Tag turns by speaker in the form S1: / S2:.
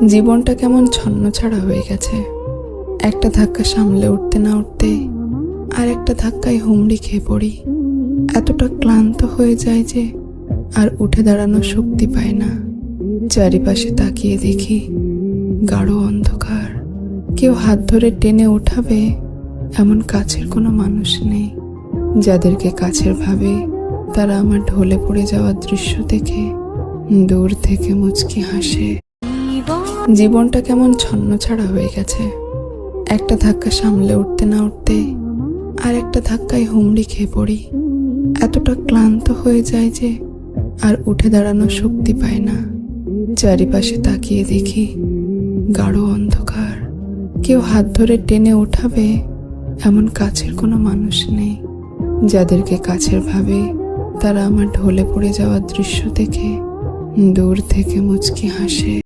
S1: জীবনটা কেমন ছন্নছাড়া হয়ে গেছে। একটা ধাক্কা সামলে উঠতে না উঠতে আর একটা ধাক্কায় হুমড়ি খেয়ে পড়ি। এতটা ক্লান্ত হয়ে যায় যে আর উঠে দাঁড়ানোর শক্তি পায় না। চারিপাশে তাকিয়ে দেখি গাঢ় অন্ধকার। কেউ হাত ধরে টেনে উঠাবে এমন কাছের কোনো মানুষ নেই। যাদেরকে কাছের ভাবে তারা আমার ঢলে পড়ে যাওয়ার দৃশ্য দেখে দূর থেকে মুচকি হাসে। জীবনটা কেমন ছন্নছাড়া হয়ে গেছে। একটা ধাক্কা সামলে উঠতে না উঠতে আর একটা ধাক্কায় হুমড়ি খেয়ে পড়ি। এতটা ক্লান্ত হয়ে যায় যে আর উঠে দাঁড়ানোর শক্তি পায় না। চারিপাশে তাকিয়ে দেখি গাঢ় অন্ধকার। কেউ হাত ধরে টেনে উঠাবে এমন কাছের কোনো মানুষ নেই। যাদেরকে কাছের ভাবে তারা আমার ঢলে পড়ে যাওয়ার দৃশ্য দেখে দূর থেকে মুচকি হাসে।